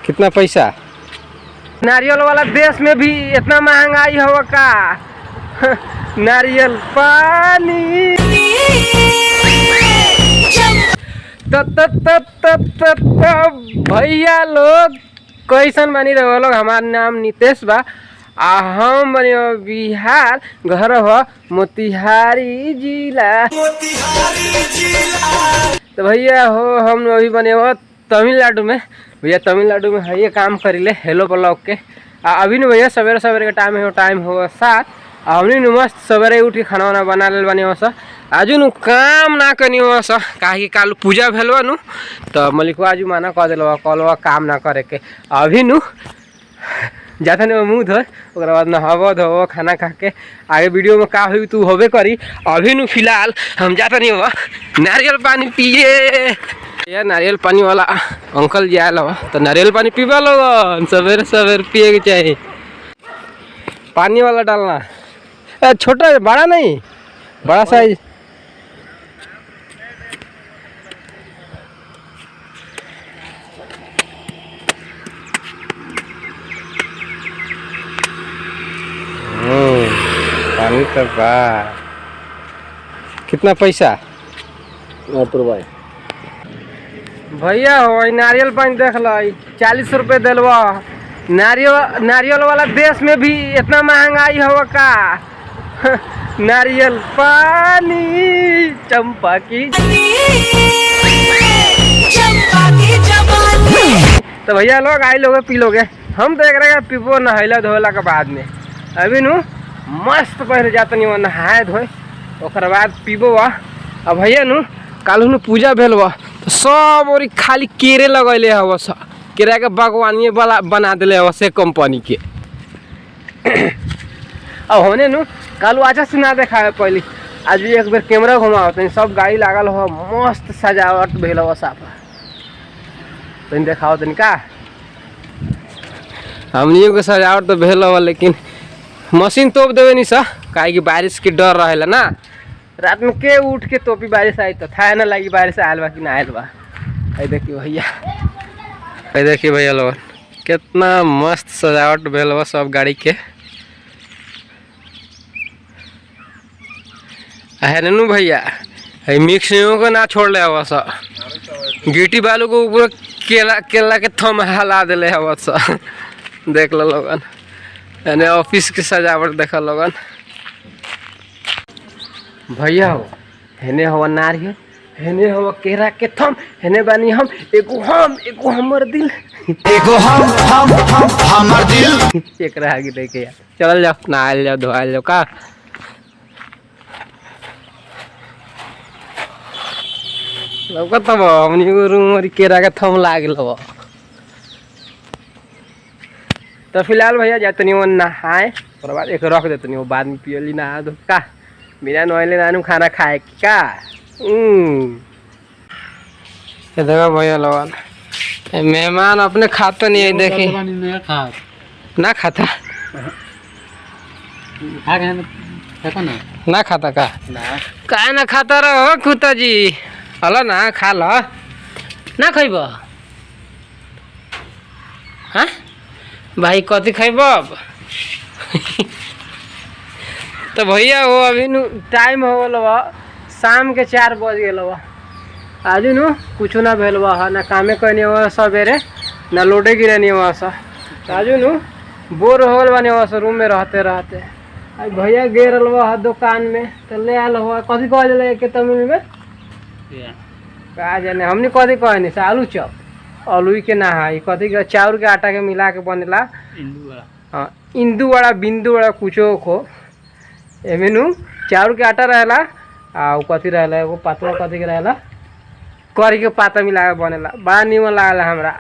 कितना पैसा? नारियल वाला देश में भी इतना महंगाई हो का? नारियल पानी भैया लोग कैसन बनी रहे लोग। हमार नाम नितेश बा आ हम बनी बिहार, घर हो मोतिहारी जिला। तो भैया हो हम अभी बने हो तमिलनाडु में। भैया तमिलनाडु में है ये काम करीले हेलो ब्लॉग के। अभी न भैया सवेरे सवेरे का टाइम हो 7। हमने न मस्त सवेरे उठ के खाना वाना बना ले बने स। आज नु काम ना करनी हो स काहे काल पूजा भेलवा नु तो मलिकवा आज माना कह दिलवा कलवा काम ना करे के। अभी नु जाता नहीं मुँह धोए ओकरा बाद नहावो धोवो खाना खा के आगे वीडियो में का हुई तू होबे करी। अभी नु फिलहाल हम जाता नहीं हुआ नारियल पानी पिए। यार नारियल पानी वाला अंकल जी आयल तो नारियल पानी पीवा लोग सवेरे सवेरे पिए के चाहिए। पानी वाला डालना छोटा बड़ा नहीं बड़ा साइज। पानी तो बा। कितना पैसा? 8 रुपये। भैया हो नारियल पानी देख लो 40 रुपये दिलवा। नारियल वाला देश में भी इतना महंगाई हो का? नारियल पानी चंपा की तो भैया लोग आई लोगे पी लोगे। हम देख रहे हैं पीबो नहला धोला के बाद में। अभी नु मस्त पहले जाता नहीं नहाए धोए ओकर बाद पीबो वा। अब भैया नु कालू नु पूजा भेल वा तो सब और खाली केरे लगैले हव स। केरा के बागवानी वाला बना दिले हव से कंपनी के। अब होने नु कालू अच्छा से ना देखा है पहले। आज भी एक बार कैमरा घुमाओ तो सब गाड़ी लागल हो मस्त सजावट भेल हो साफा तो देखाओ तन का। हमनियों के सजावट तो भेल हो लेकिन मशीन तोप देवे नहीं सा काहे कि बारिश के डर रहेला ना। रात में के उठ के तोपी बारिश आई तो था ना लगी बारिश आयल बा कि ना आयल बा। देखिए भैया देखिए भैया लोग कितना मस्त सजावट भेल बा सब गाड़ी के। है नू भैया मिक्सियों को ना छोड़ ले हवा सा। गिट्टी बालू को ऊपर केला के थम हला दिले हवा सा। देख लो लोगन यानी ऑफिस के सजावट देखा लोगन। भैया हो हेने हवा नारियल हेने हवा केरा के थम हेने बानी हम एगो हमर दिल एगो हम हमर दिल एक रह गई देखे यार। चल जाओ नहाल जाओ धोआल जाओ का। लौकत हमनी रूम केरा के थम लागल हो। तो फिलहाल भैया जातनी वो नहाए और बाद एक रख देतनी वो बाद में पियली नहा दो का। बिना नहले नानू खाना खाए का। देखो भैया लोग मेहमान अपने खाते नहीं है देखी ना खाता ना खाता का ना खाता रहो कुत्ता जी हलो ना खा लो ना खैब। हाँ भाई कथी खैब अब? तो भैया हो अभी नु टाइम हो गल शाम के 4 बज गल। आज नु कुछ ना भेल ना कामे कहनी हुआ सवेरे ना लोडे गिरनी हुआ सा। आज नु बोर हो गल बने हुआ रूम में रहते रहते। आज भैया गेर दुकान में तो ले आल हुआ कथी कह दिले के तमिल में का जाने हमने कथी कहनी से आलू चॉप आलू के ना है कथी के चाउर के आटा के मिला के बनेला हाँ इंदू वाला बिंदु वाला कुछो को एमे नु चाउर के आटा रहेला आ कथी रहेला एगो पातवा कथी के रहेला करी के पाता मिला के बनेला बड़ा निमन लागल हमरा।